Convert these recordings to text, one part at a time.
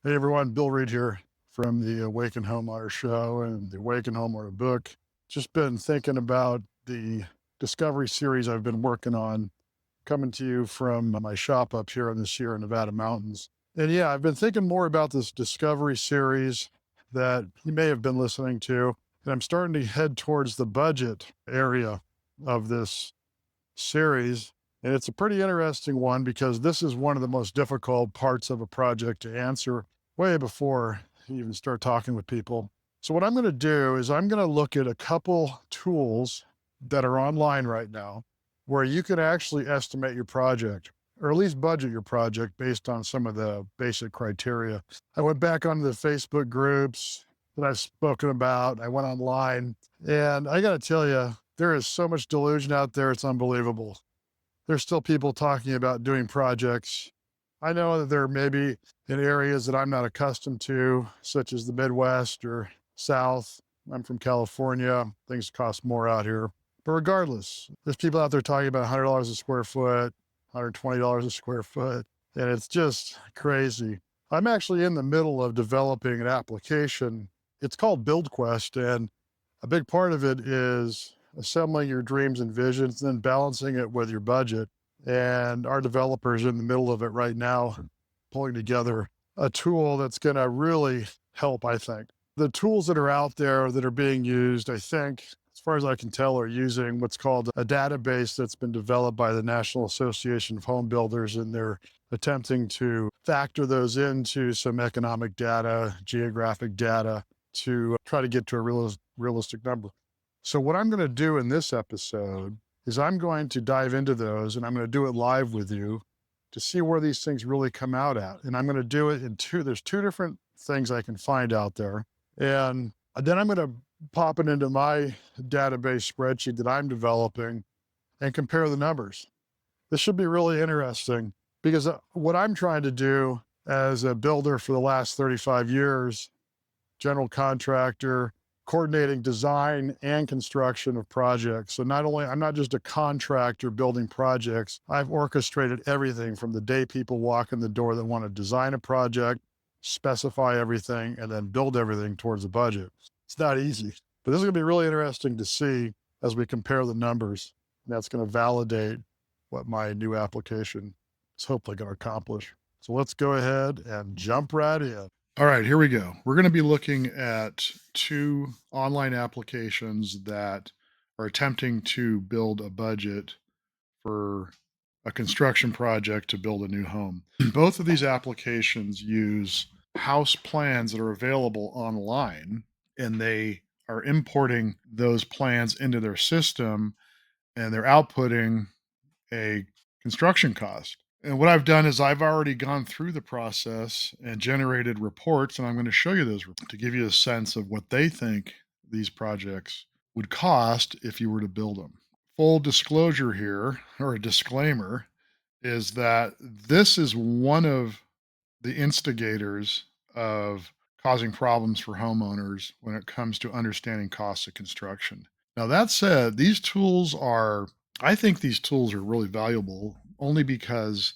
Hey everyone, Bill Reid here from the Awakened Homeowner Show and the Awakened Homeowner book. Just been thinking about the discovery series I've been working on, coming to you from my shop up here in the Sierra Nevada mountains. And yeah, I've been thinking more about this discovery series that you may have been listening to. And I'm starting to head towards the budget area of this series. And it's a pretty interesting one because this is one of the most difficult parts of a project to answer way before you even start talking with people. So, what I'm going to do is I'm going to look at a couple tools that are online right now where you can actually estimate your project or at least budget your project based on some of the basic criteria. I went back onto the Facebook groups that I've spoken about. I went online and I got to tell you, there is so much delusion out there. It's unbelievable. There's still people talking about doing projects. I know that there may be in areas that I'm not accustomed to, such as the Midwest or South. I'm from California. Things cost more out here. But regardless, there's people out there talking about $100 a square foot, $120 a square foot, and it's just crazy. I'm actually in the middle of developing an application. It's called BuildQuest, and a big part of it is assembling your dreams and visions, then balancing it with your budget. And our developer's in the middle of it right now, pulling together a tool that's going to really help, I think. The tools that are out there that are being used, I think, as far as I can tell, are using what's called a database that's been developed by the National Association of Home Builders, and they're attempting to factor those into some economic data, geographic data, to try to get to a realistic number. So what I'm going to do in this episode is I'm going to dive into those and I'm going to do it live with you to see where these things really come out at. And I'm going to do it in there's two different things I can find out there. And then I'm going to pop it into my database spreadsheet that I'm developing and compare the numbers. This should be really interesting because what I'm trying to do as a builder for the last 35 years, general contractor, coordinating design and construction of projects. So I'm not just a contractor building projects, I've orchestrated everything from the day people walk in the door that want to design a project, specify everything, and then build everything towards the budget. It's not easy, but this is going to be really interesting to see as we compare the numbers. And that's going to validate what my new application is hopefully going to accomplish. So let's go ahead and jump right in. All right, here we go. We're going to be looking at two online applications that are attempting to build a budget for a construction project to build a new home. Both of these applications use house plans that are available online, and they are importing those plans into their system and they're outputting a construction cost. And what I've done is I've already gone through the process and generated reports, and I'm going to show you those to give you a sense of what they think these projects would cost if you were to build them. Full disclosure here, or a disclaimer, is that this is one of the instigators of causing problems for homeowners when it comes to understanding costs of construction. Now, that said, I think these tools are really valuable only because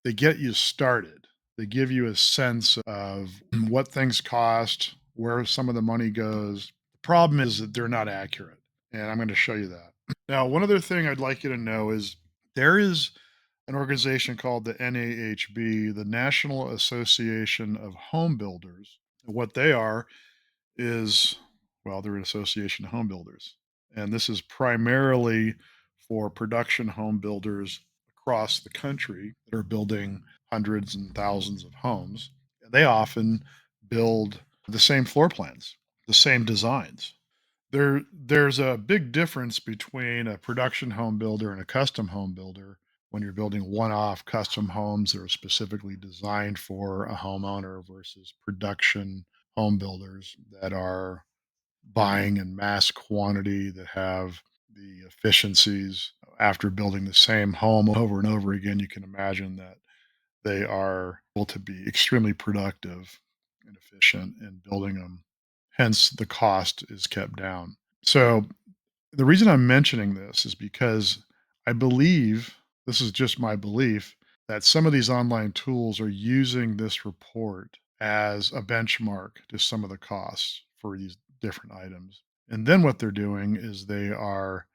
they get you started. They give you a sense of what things cost, where some of the money goes. The problem is that they're not accurate, and I'm going to show you that. Now, one other thing I'd like you to know is there is an organization called the NAHB, the National Association of Home Builders. What they are is, well, they're an association of home builders. And this is primarily for production home builders across the country that are building hundreds and thousands of homes. They often build the same floor plans, the same designs. There's a big difference between a production home builder and a custom home builder when you're building one-off custom homes that are specifically designed for a homeowner versus production home builders that are buying in mass quantity that have the efficiencies. After building the same home over and over again, you can imagine that they are able to be extremely productive and efficient in building them. Hence, the cost is kept down. So, the reason I'm mentioning this is because I believe, this is just my belief, that some of these online tools are using this report as a benchmark to some of the costs for these different items. And then what they're doing is they are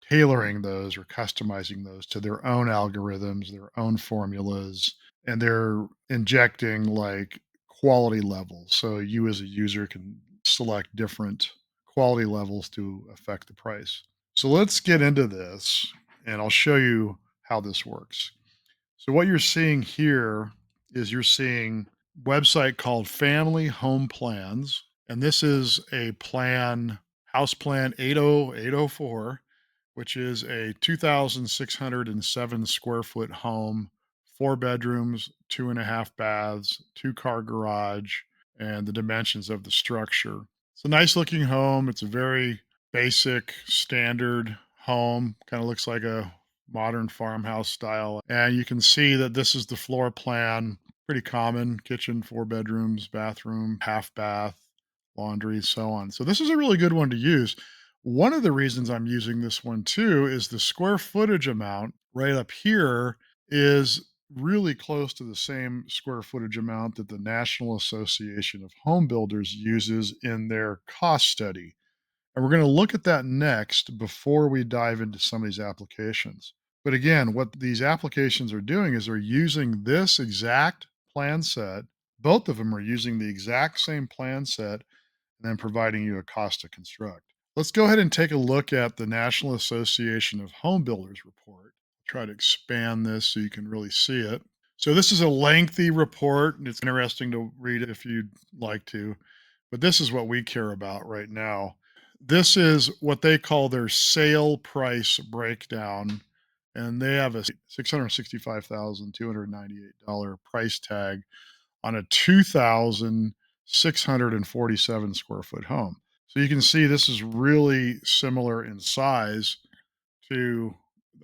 tailoring those or customizing those to their own algorithms, their own formulas, and they're injecting like quality levels. So you as a user can select different quality levels to affect the price. So let's get into this and I'll show you how this works. So what you're seeing here is you're seeing website called Family Home Plans, and this is a plan, house plan 80804, which is a 2,607 square foot home, 4 bedrooms, 2.5 baths, 2-car garage, and the dimensions of the structure. It's a nice looking home. It's a very basic, standard home. Kind of looks like a modern farmhouse style. And you can see that this is the floor plan. Pretty common kitchen, 4 bedrooms, bathroom, half bath, laundry, so on. So this is a really good one to use. One of the reasons I'm using this one too is the square footage amount right up here is really close to the same square footage amount that the National Association of Home Builders uses in their cost study. And we're going to look at that next before we dive into some of these applications. But again, what these applications are doing is they're using this exact plan set. Both of them are using the exact same plan set and then providing you a cost to construct. Let's go ahead and take a look at the National Association of Home Builders report. Try to expand this so you can really see it. So this is a lengthy report, and it's interesting to read it if you'd like to. But this is what we care about right now. This is what they call their sale price breakdown, and they have a $665,298 price tag on a 2,647 square foot home. So you can see this is really similar in size to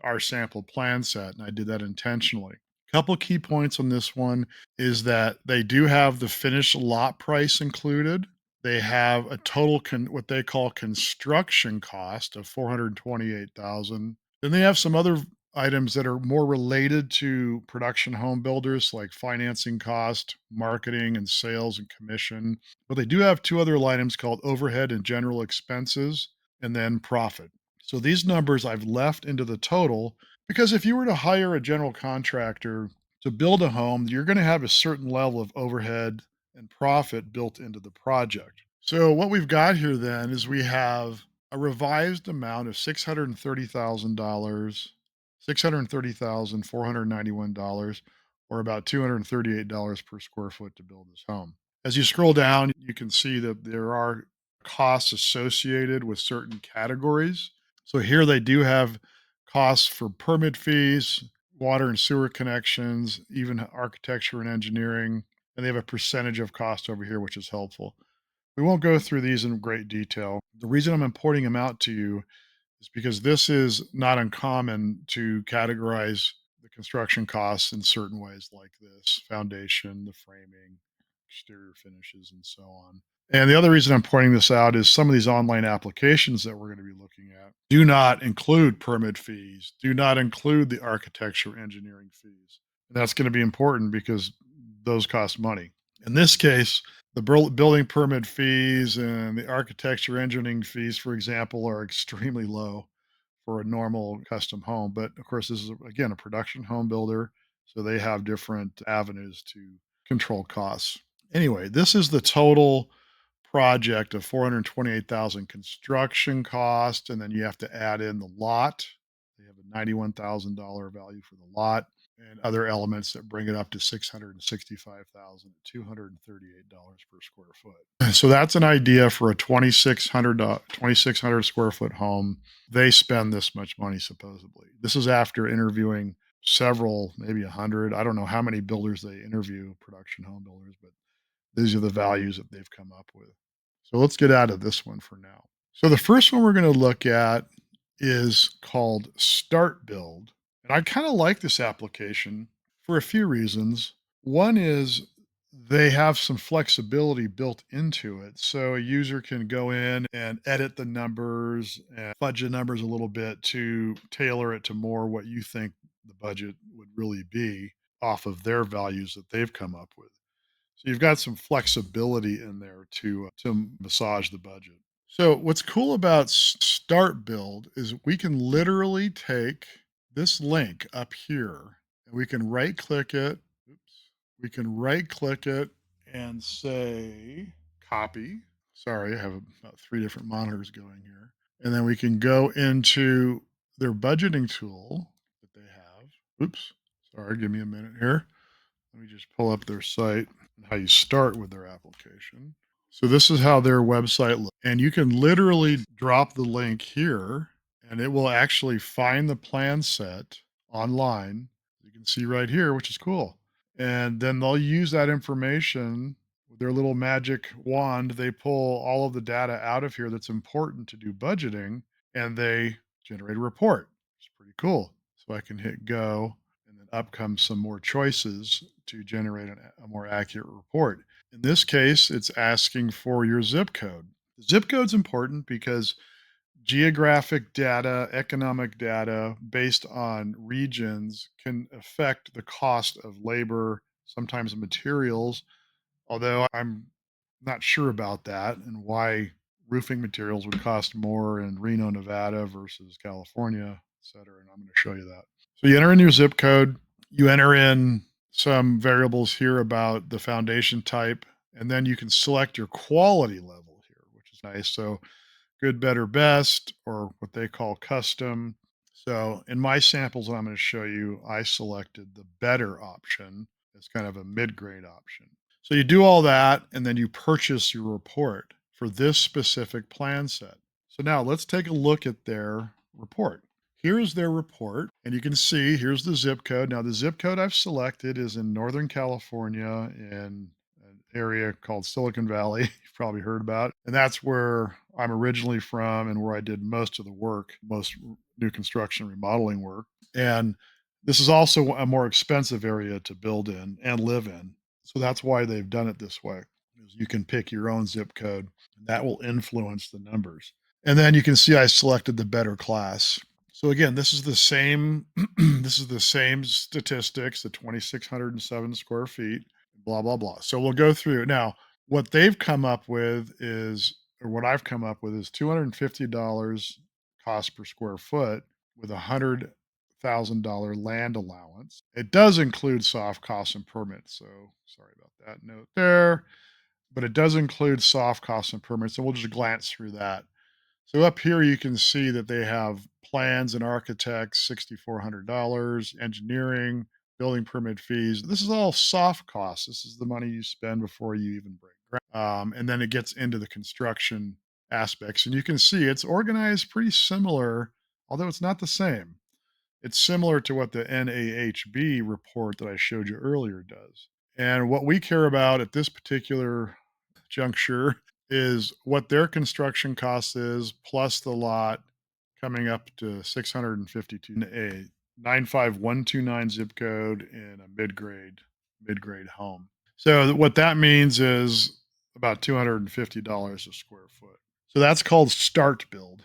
our sample plan set, and I did that intentionally. Couple key points on this one is that they do have the finished lot price included. They have a total what they call construction cost of 428,000. Then they have some other items that are more related to production home builders like financing cost, marketing and sales and commission. But they do have two other items called overhead and general expenses and then profit. So these numbers I've left into the total because if you were to hire a general contractor to build a home, you're going to have a certain level of overhead and profit built into the project. So what we've got here then is we have a revised amount of $630,000, $630,491, or about $238 per square foot to build this home. As you scroll down, you can see that there are costs associated with certain categories. So here they do have costs for permit fees, water and sewer connections, even architecture and engineering, and they have a percentage of cost over here, which is helpful. We won't go through these in great detail. The reason I'm importing them out to you is because this is not uncommon to categorize the construction costs in certain ways like this: foundation, the framing, exterior finishes, and so on. And the other reason I'm pointing this out is some of these online applications that we're going to be looking at do not include permit fees, do not include the architecture engineering fees. And that's going to be important because those cost money. In this case, the building permit fees and the architecture engineering fees, for example, are extremely low for a normal custom home. But of course, this is, again, a production home builder. So they have different avenues to control costs. Anyway, this is the total project of 428,000 construction cost, and then you have to add in the lot. They have a $91,000 value for the lot and other elements that bring it up to $665,238 per square foot. So that's an idea for a 2,600 square foot home. They spend this much money supposedly. This is after interviewing several, maybe 100. I don't know how many builders they interview, production home builders, but these are the values that they've come up with. So let's get out of this one for now. So the first one we're going to look at is called Start Build. And I kind of like this application for a few reasons. One is they have some flexibility built into it. So a user can go in and edit the numbers and fudge the numbers a little bit to tailor it to more what you think the budget would really be off of their values that they've come up with. So you've got some flexibility in there to massage the budget. So what's cool about Start Build is we can literally take this link up here and we can right click it. Oops. We can right click it and say copy. Sorry, I have about three different monitors going here. And then we can go into their budgeting tool that they have. Oops. Sorry, give me a minute here. Let me just pull up their site and how you start with their application. So this is how their website looks. And you can literally drop the link here and it will actually find the plan set online. You can see right here, which is cool. And then they'll use that information with their little magic wand. They pull all of the data out of here that's important to do budgeting and they generate a report. It's pretty cool. So I can hit go and then up comes some more choices to generate a more accurate report. In this case, it's asking for your zip code. The zip code's important because geographic data, economic data based on regions can affect the cost of labor, sometimes materials, although I'm not sure about that and why roofing materials would cost more in Reno, Nevada versus California, et cetera. And I'm going to show you that. So you enter in your zip code, you enter in some variables here about the foundation type, and then you can select your quality level here, which is nice. So good, better, best, or what they call custom. So in my samples that I'm going to show you, I selected the better option as kind of a mid-grade option. So you do all that, and then you purchase your report for this specific plan set. So now let's take a look at their report. Here's their report, and you can see here's the zip code. Now, the zip code I've selected is in Northern California in an area called Silicon Valley. You've probably heard about. And that's where I'm originally from and where I did most of the work, most new construction remodeling work. And this is also a more expensive area to build in and live in. So that's why they've done it this way. Is you can pick your own zip code, and that will influence the numbers. And then you can see I selected the better class. So again, this is the same this is the same statistics, the 2,607 square feet, blah blah blah. So we'll go through. Now, what they've come up with is or what I've come up with is $250 cost per square foot with $100,000 land allowance. It does include soft costs and permits. So sorry about that note there, but it does include soft costs and permits. And we'll just glance through that. So up here, you can see that they have plans and architects, $6,400, engineering, building permit fees. This is all soft costs. This is the money you spend before you even break ground. And then it gets into the construction aspects. And you can see it's organized pretty similar, although it's not the same. It's similar to what the NAHB report that I showed you earlier does. And what we care about at this particular juncture is what their construction cost is plus the lot coming up to 652 a 95129 zip code in a mid-grade home. So what that means is about $250 a square foot. So that's called start build.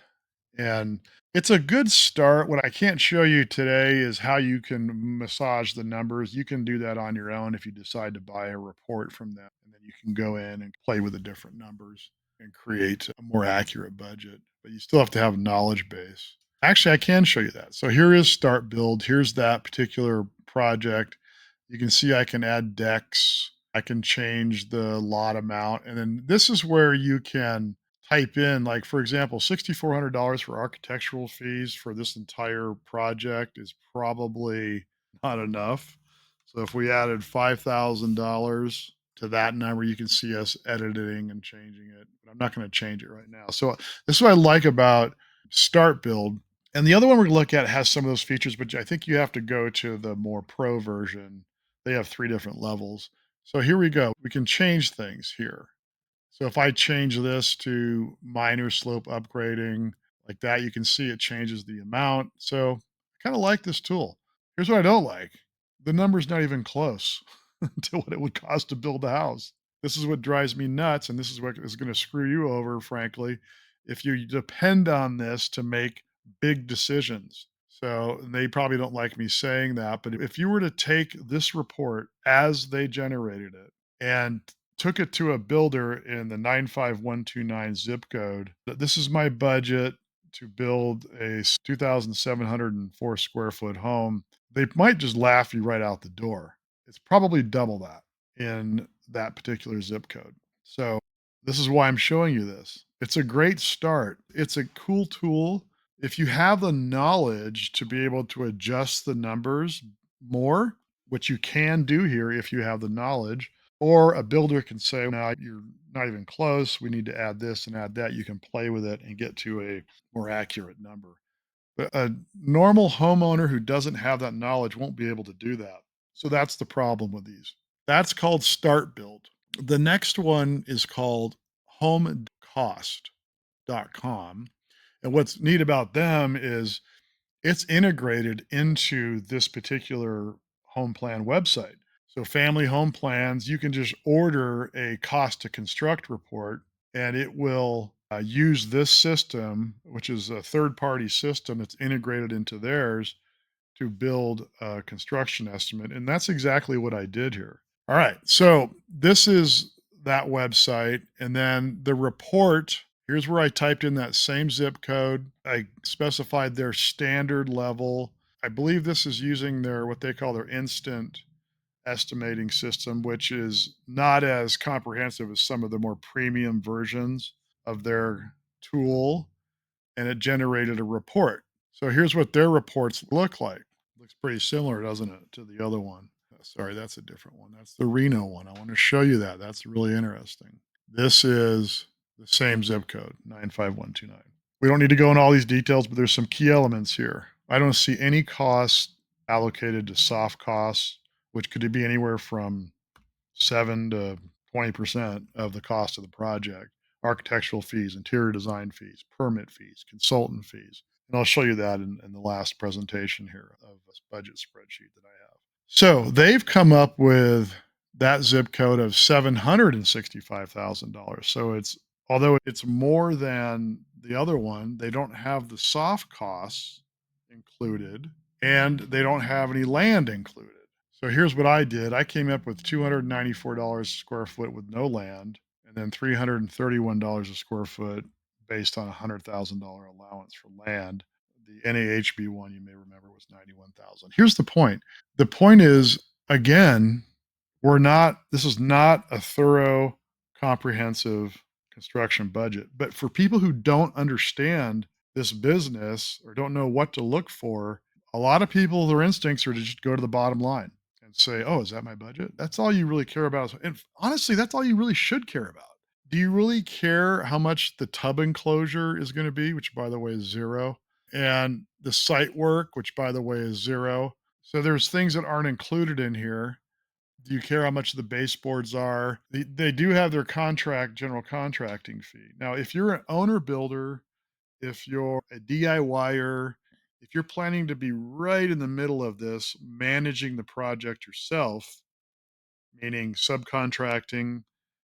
And it's a good start. What I can't show you today is how you can massage the numbers. You can do that on your own if you decide to buy a report from them. And then you can go in and play with the different numbers and create a more accurate budget. But you still have to have a knowledge base. Actually, I can show you that. So here is start build. Here's that particular project. You can see I can add decks. I can change the lot amount. And then this is where you can type in, like, for example, $6,400 for architectural fees for this entire project is probably not enough. So if we added $5,000 to that number, you can see us editing and changing it. But I'm not going to change it right now. So this is what I like about Start Build. And the other one we're going to look at has some of those features, but I think you have to go to the more pro version. They have three different levels. So here we go. We can change things here. So if I change this to minor slope upgrading like that, you can see it changes the amount. So I kind of like this tool. Here's what I don't like. The number's not even close to what it would cost to build a house. This is what drives me nuts. And this is what is going to screw you over, frankly, if you depend on this to make big decisions. So they probably don't like me saying that. But if you were to take this report as they generated it, and took it to a builder in the 95129 zip code. This is my budget to build a 2,704 square foot home. They might just laugh you right out the door. It's probably double that in that particular zip code. So, this is why I'm showing you this. It's a great start. It's a cool tool. If you have the knowledge to be able to adjust the numbers more, which you can do here if you have the knowledge, or a builder can say, "No, you're not even close. We need to add this and add that." You can play with it and get to a more accurate number. But a normal homeowner who doesn't have that knowledge won't be able to do that. So that's the problem with these. That's called start build. The next one is called homecost.com. And what's neat about them is it's integrated into this particular home plan website. So, family home plans, you can just order a cost to construct report and it will use this system, which is a third party system that's integrated into theirs to build a construction estimate. And that's exactly what I did here. All right. So, this is that website. And then the report, here's where I typed in that same zip code. I specified their standard level. I believe this is using their what they call their instant estimating system, which is not as comprehensive as some of the more premium versions of their tool. And it generated a report. So here's what their reports look like. Looks pretty similar, doesn't it, to the other one? Sorry, that's a different one. That's the Reno one. I want to show you that. That's really interesting. This is the same zip code, 95129. We don't need to go into all these details, but there's some key elements here. I don't see any costs allocated to soft costs, which could be anywhere from 7 to 20% of the cost of the project. Architectural fees, interior design fees, permit fees, consultant fees. And I'll show you that in the last presentation here of this budget spreadsheet that I have. So they've come up with that zip code of $765,000. So it's although it's more than the other one, they don't have the soft costs included and they don't have any land included. So here's what I did. I came up with $294 a square foot with no land, and then $331 a square foot based on a $100,000 allowance for land. The NAHB one, you may remember, was 91,000. Here's the point. The point is, again, this is not a thorough, comprehensive construction budget. But for people who don't understand this business or don't know what to look for, a lot of people, their instincts are to just go to the bottom line and say, "Oh, is that my budget?" That's all you really care about. And honestly, that's all you really should care about. Do you really care how much the tub enclosure is going to be, which by the way is zero, and the site work, which by the way is zero? So there's things that aren't included in here. Do you care how much the baseboards are? They do have their general contracting fee. Now, if you're an owner builder, if you're a DIYer, if you're planning to be right in the middle of this, managing the project yourself, meaning subcontracting,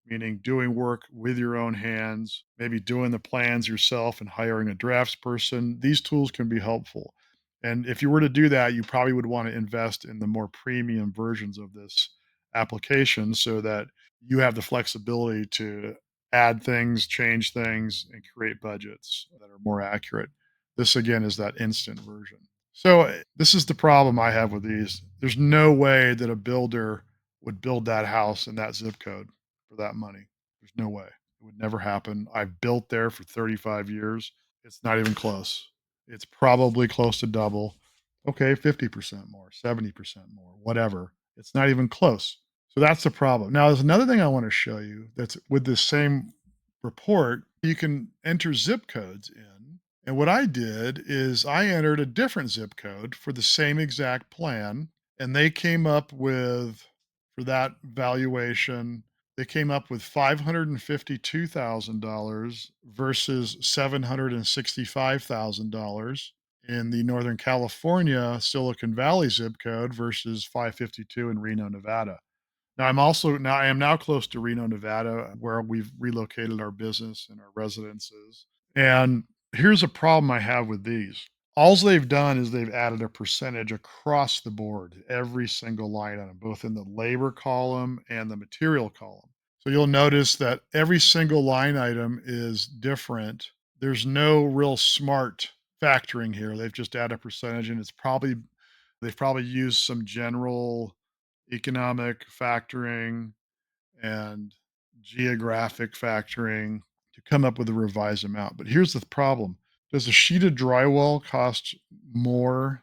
meaning doing work with your own hands, maybe doing the plans yourself and hiring a draftsperson. These tools can be helpful. And if you were to do that, you probably would want to invest in the more premium versions of this application so that you have the flexibility to add things, change things, and create budgets that are more accurate. This, again, is that instant version. So, this is the problem I have with these. There's no way that a builder would build that house in that zip code for that money. There's no way. It would never happen. I've built there for 35 years. It's not even close. It's probably close to double. Okay, 50% more, 70% more, whatever. It's not even close. So that's the problem. Now, there's another thing I want to show you that's with this same report. You can enter zip codes in. And what I did is I entered a different zip code for the same exact plan. And they came up with, for that valuation, they came up with $552,000 versus $765,000 in the Northern California Silicon Valley zip code versus 552 in Reno, Nevada. I am now close to Reno, Nevada, where we've relocated our business and our residences. And here's a problem I have with these. Alls they've done is they've added a percentage across the board, every single line item, both in the labor column and the material column. So you'll notice that every single line item is different. There's no real smart factoring here. They've just added a percentage, and they've probably used some general economic factoring and geographic factoring to come up with a revised amount. But here's the problem. Does a sheet of drywall cost more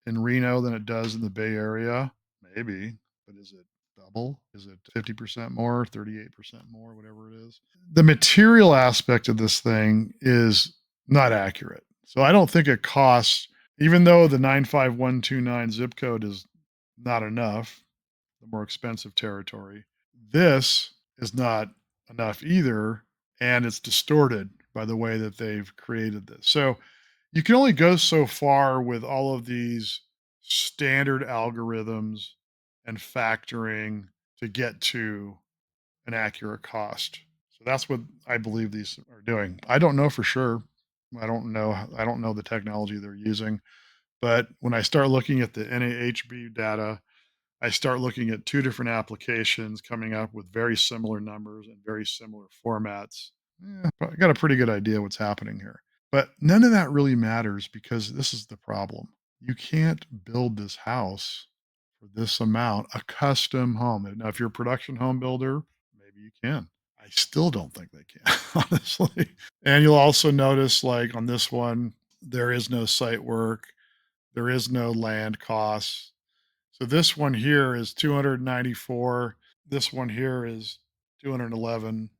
in Reno than it does in the Bay Area? Maybe, but is it double? Is it 50% more, 38% more, whatever it is? The material aspect of this thing is not accurate. So I don't think it costs, even though the 95129 zip code is not enough, the more expensive territory. This is not enough either, and it's distorted by the way that they've created this. So you can only go so far with all of these standard algorithms and factoring to get to an accurate cost. So that's what I believe these are doing. I don't know for sure. I don't know the technology they're using, but when I start looking at the NAHB data, I start looking at 2 different applications coming up with very similar numbers and very similar formats. I got a pretty good idea what's happening here. But none of that really matters because this is the problem. You can't build this house for this amount, a custom home. Now, if you're a production home builder, maybe you can. I still don't think they can, honestly. And you'll also notice, like on this one, there is no site work, there is no land costs. So this one here is 294. This one here is $211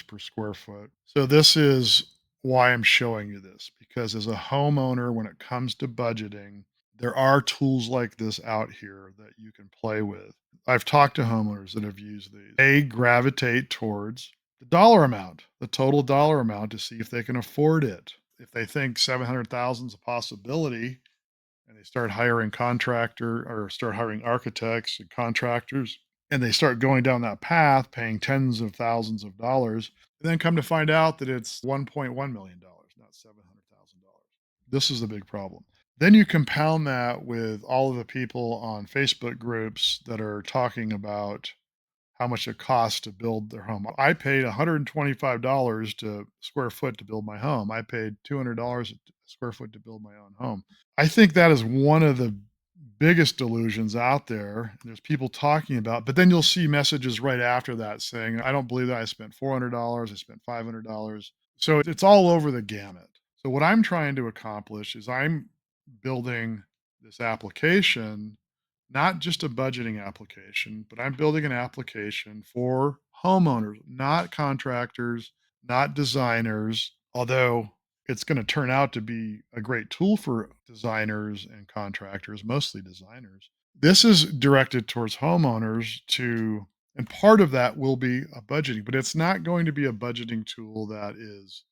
per square foot. So this is why I'm showing you this, because as a homeowner, when it comes to budgeting, there are tools like this out here that you can play with. I've talked to homeowners that have used these. They gravitate towards the dollar amount, the total dollar amount, to see if they can afford it. If they think 700,000 is a possibility, and they start hiring architects and contractors, and they start going down that path, paying tens of thousands of dollars, and then come to find out that it's $1.1 million, not $700,000. This is the big problem. Then you compound that with all of the people on Facebook groups that are talking about how much it costs to build their home. I paid $125 to square foot to build my home. I paid $200 a square foot to build my own home. I think that is one of the biggest delusions out there. There's people talking about, but then you'll see messages right after that saying, I don't believe that I spent $400, I spent $500. So it's all over the gamut. So what I'm trying to accomplish is I'm building this application, not just a budgeting application, but I'm building an application for homeowners, not contractors, not designers, although it's going to turn out to be a great tool for designers and contractors, mostly designers. This is directed towards homeowners to, and part of that will be a budgeting, but it's not going to be a budgeting tool that is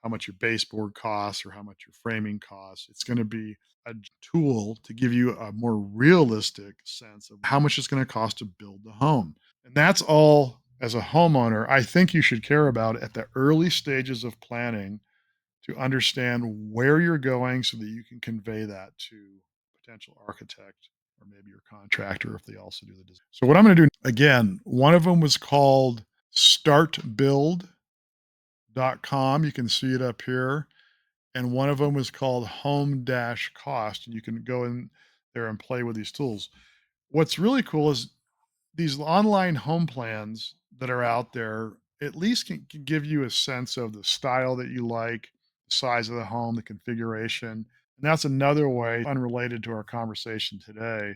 how much your baseboard costs or how much your framing costs. It's going to be a tool to give you a more realistic sense of how much it's going to cost to build the home. And that's all, as a homeowner, I think you should care about at the early stages of planning, to understand where you're going so that you can convey that to potential architect or maybe your contractor if they also do the design. So what I'm going to do again, one of them was called startbuild.com. You can see it up here. And one of them was called home dash cost. And you can go in there and play with these tools. What's really cool is these online home plans that are out there at least can give you a sense of the style that you like, the size of the home, the configuration. And that's another way, unrelated to our conversation today,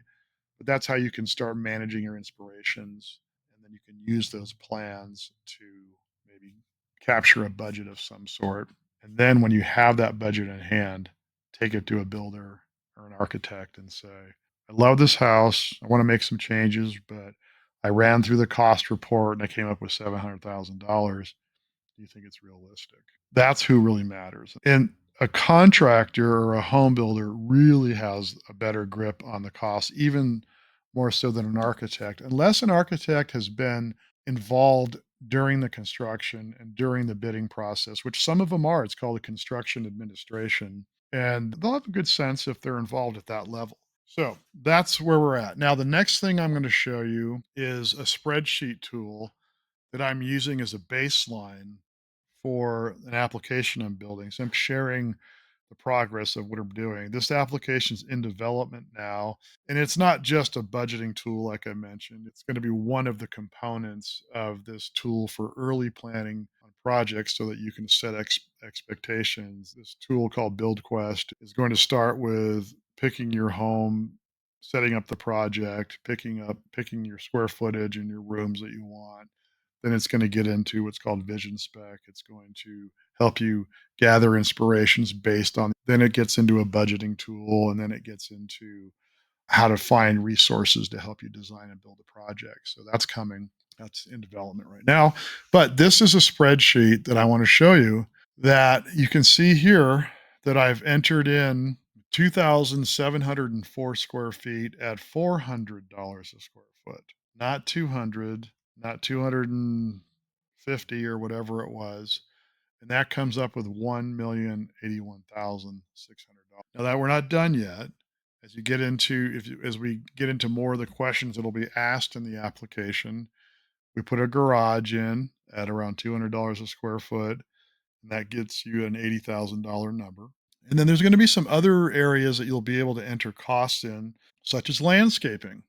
but that's how you can start managing your inspirations. And then you can use those plans to maybe capture a budget of some sort. And then when you have that budget in hand, take it to a builder or an architect and say, I love this house. I want to make some changes, but I ran through the cost report and I came up with $700,000. Do you think it's realistic? That's who really matters. And a contractor or a home builder really has a better grip on the cost, even more so than an architect, unless an architect has been involved during the construction and during the bidding process, which some of them are. It's called a construction administration. and they'll have a good sense if they're involved at that level. So that's where we're at. Now, the next thing I'm going to show you is a spreadsheet tool that I'm using as a baseline for an application I'm building. So I'm sharing the progress of what I'm doing. This application's in development now, and it's not just a budgeting tool, like I mentioned. It's going to be one of the components of this tool for early planning on projects so that you can set expectations. This tool called BuildQuest is going to start with picking your home, setting up the project, picking your square footage and your rooms that you want. Then it's going to get into what's called vision spec. It's going to help you gather inspirations based on, then it gets into a budgeting tool, and then it gets into how to find resources to help you design and build a project. So that's coming. That's in development right now. But this is a spreadsheet that I want to show you that you can see here that I've entered in 2,704 square feet at $400 a square foot, not 200, not 250 or whatever it was. And that comes up with $1,081,600. Now that we're not done yet, as you get into as we get into more of the questions that'll be asked in the application, we put a garage in at around $200 a square foot, and that gets you an $80,000 number. And then there's going to be some other areas that you'll be able to enter costs in, such as landscaping.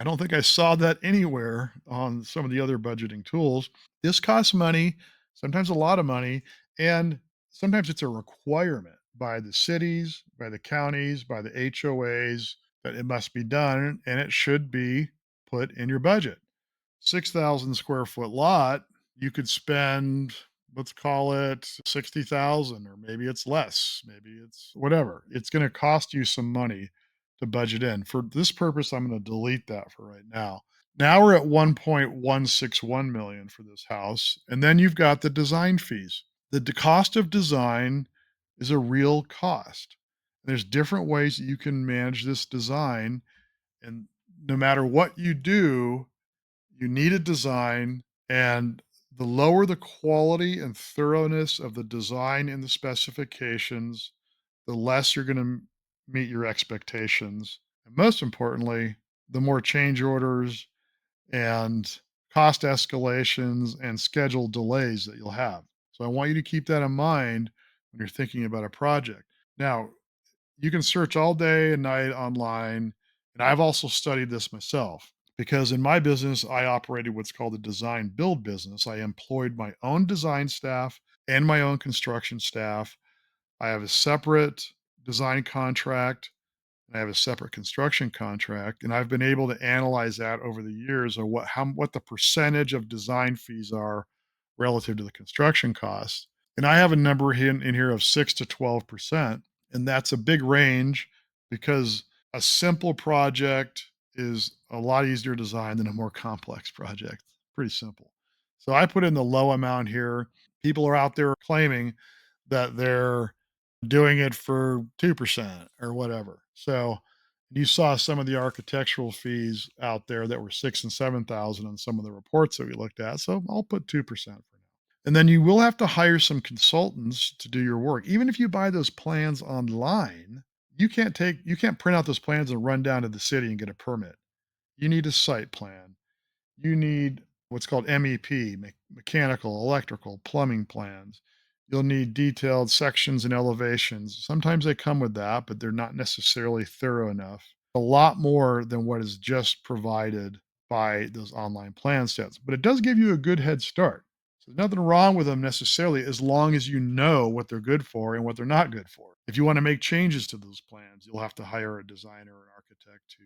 I don't think I saw that anywhere on some of the other budgeting tools. This costs money, sometimes a lot of money, and sometimes it's a requirement by the cities, by the counties, by the HOAs that it must be done, and it should be put in your budget. 6,000 square foot lot, you could spend, let's call it 60,000, or maybe it's less, maybe it's whatever. It's going to cost you some money to budget in. For this purpose, I'm going to delete that for right now. Now we're at 1.161 million for this house, and then you've got the design fees. The cost of design is a real cost. There's different ways that you can manage this design, and no matter what you do, you need a design, and the lower the quality and thoroughness of the design and the specifications, the less you're going to meet your expectations. And most importantly, the more change orders and cost escalations and schedule delays that you'll have. So I want you to keep that in mind when you're thinking about a project. Now, you can search all day and night online. And I've also studied this myself because in my business, I operated what's called a design build business. I employed my own design staff and my own construction staff. I have a separate design contract, and I have a separate construction contract. And I've been able to analyze that over the years of what the percentage of design fees are relative to the construction costs. And I have a number in here of 6 to 12%. And that's a big range because a simple project is a lot easier to design than a more complex project. Pretty simple. So I put in the low amount here. People are out there claiming that they're doing it for 2% or whatever. So you saw some of the architectural fees out there that were 6 and 7,000 on some of the reports that we looked at. So I'll put 2% for now. And then you will have to hire some consultants to do your work. Even if you buy those plans online, you can't print out those plans and run down to the city and get a permit. You need a site plan. You need what's called MEP, mechanical, electrical, plumbing plans. You'll need detailed sections and elevations. Sometimes they come with that, but they're not necessarily thorough enough. A lot more than what is just provided by those online plan sets, but it does give you a good head start. So there's nothing wrong with them necessarily as long as you know what they're good for and what they're not good for. If you want to make changes to those plans, you'll have to hire a designer or an architect to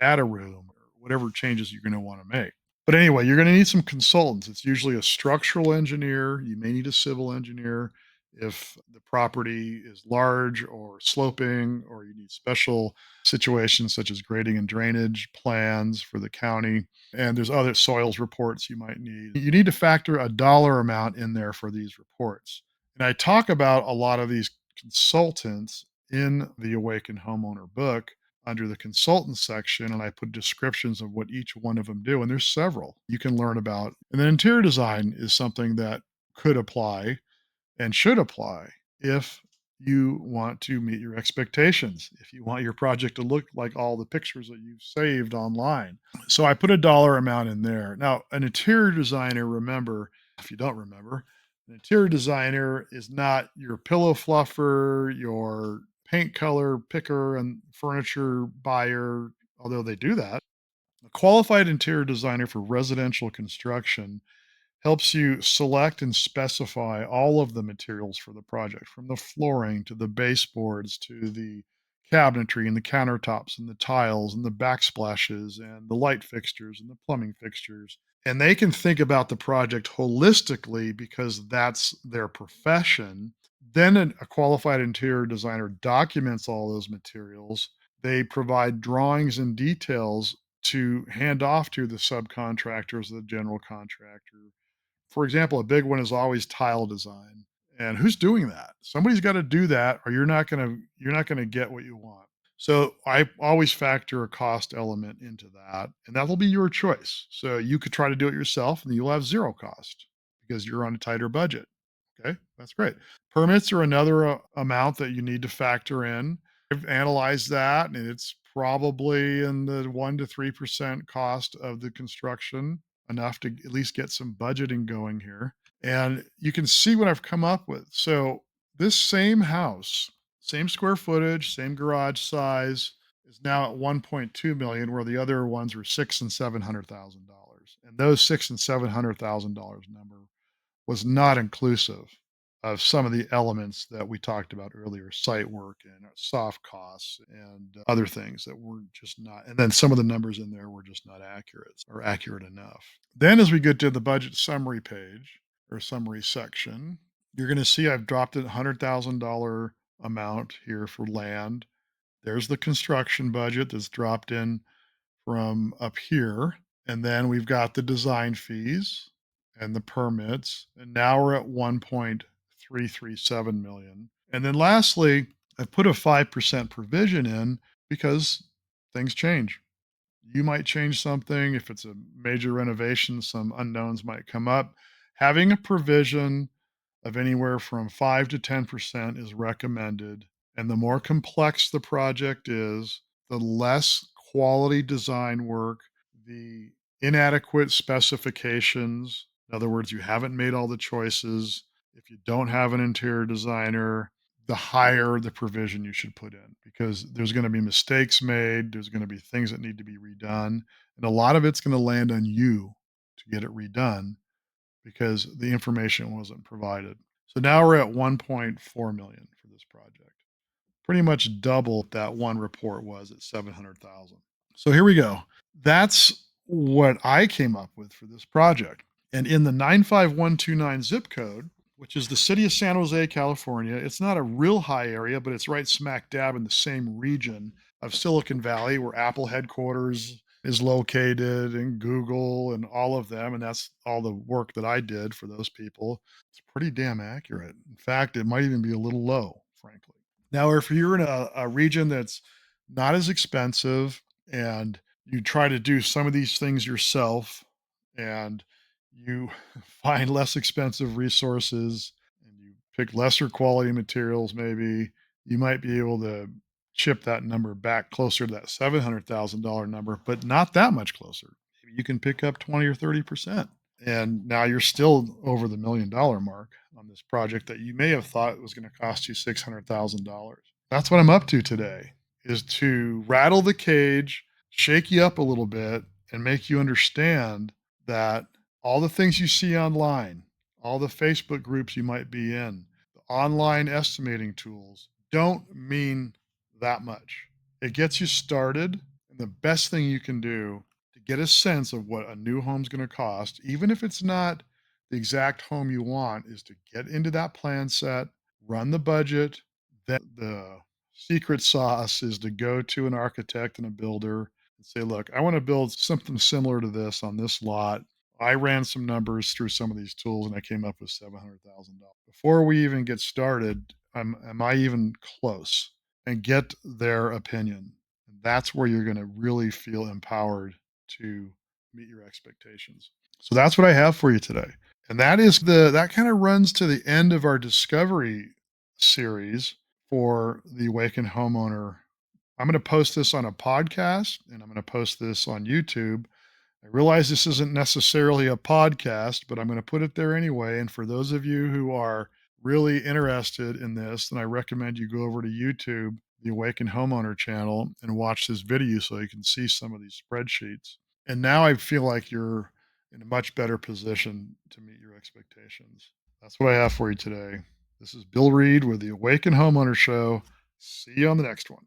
add a room or whatever changes you're going to want to make. But anyway, you're going to need some consultants. It's usually a structural engineer. You may need a civil engineer if the property is large or sloping, or you need special situations such as grading and drainage plans for the county. And there's other soils reports you might need. You need to factor a dollar amount in there for these reports. And I talk about a lot of these consultants in the Awakened Homeowner book under the consultant section, and I put descriptions of what each one of them do. And there's several you can learn about. And then interior design is something that could apply and should apply if you want to meet your expectations, if you want your project to look like all the pictures that you've saved online. So I put a dollar amount in there. Now, an interior designer, remember, if you don't remember, an interior designer is not your pillow fluffer, your paint color picker and furniture buyer, although they do that. A qualified interior designer for residential construction helps you select and specify all of the materials for the project, from the flooring to the baseboards to the cabinetry and the countertops and the tiles and the backsplashes and the light fixtures and the plumbing fixtures. And they can think about the project holistically because that's their profession. Then a qualified interior designer documents all those materials. They provide drawings and details to hand off to the subcontractors, the general contractor. For example, a big one is always tile design. And who's doing that? Somebody's got to do that or you're not going to get what you want. So I always factor a cost element into that, and that'll be your choice. So you could try to do it yourself and you'll have zero cost because you're on a tighter budget. Okay, that's great. Permits are another amount that you need to factor in. I've analyzed that, and it's probably in the 1 to 3% cost of the construction, enough to at least get some budgeting going here. And you can see what I've come up with. So this same house, same square footage, same garage size, is now at 1.2 million, where the other ones were six and $700,000. And those $600,000 and $700,000 number was not inclusive of some of the elements that we talked about earlier, site work and soft costs and other things that were just not. And then some of the numbers in there were just not accurate or accurate enough. Then, as we get to the budget summary page or summary section, you're going to see I've dropped a $100,000 amount here for land. There's the construction budget that's dropped in from up here. And then we've got the design fees and the permits. And now we're at 1.337 million. And then lastly, I've put a 5% provision in because things change. You might change something. If it's a major renovation, some unknowns might come up. Having a provision of anywhere from 5 to 10% is recommended. And the more complex the project is, the less quality design work, the inadequate specifications. In other words, you haven't made all the choices. If you don't have an interior designer, the higher the provision you should put in, because there's going to be mistakes made. There's going to be things that need to be redone. And a lot of it's going to land on you to get it redone because the information wasn't provided. So now we're at 1.4 million for this project. Pretty much double what that one report was at 700,000. So here we go. That's what I came up with for this project. And in the 95129 zip code, which is the city of San Jose, California, it's not a real high area, but it's right smack dab in the same region of Silicon Valley where Apple headquarters is located, and Google and all of them. And that's all the work that I did for those people. It's pretty damn accurate. In fact, it might even be a little low, frankly. Now, if you're in a region that's not as expensive and you try to do some of these things yourself and you find less expensive resources and you pick lesser quality materials, maybe you might be able to chip that number back closer to that $700,000 number, but not that much closer. Maybe you can pick up 20 or 30%. And now you're still over the $1 million mark on this project that you may have thought was going to cost you $600,000. That's what I'm up to today, is to rattle the cage, shake you up a little bit, and make you understand that all the things you see online, all the Facebook groups you might be in, the online estimating tools don't mean that much. It gets you started, and the best thing you can do to get a sense of what a new home's going to cost, even if it's not the exact home you want, is to get into that plan set, run the budget. Then the secret sauce is to go to an architect and a builder and say, look, I want to build something similar to this on this lot. I ran some numbers through some of these tools and I came up with $700,000. Before we even get started, am I even close? And get their opinion. And that's where you're going to really feel empowered to meet your expectations. So that's what I have for you today. And that kind of runs to the end of our discovery series. for the Awakened Homeowner. I'm going to post this on a podcast and I'm going to post this on YouTube. I realize this isn't necessarily a podcast, but I'm going to put it there anyway. And for those of you who are really interested in this, then I recommend you go over to YouTube, the Awakened Homeowner channel, and watch this video so you can see some of these spreadsheets. And now I feel like you're in a much better position to meet your expectations. That's what I have for you today. This is Bill Reid with the Awakened Homeowner Show. See you on the next one.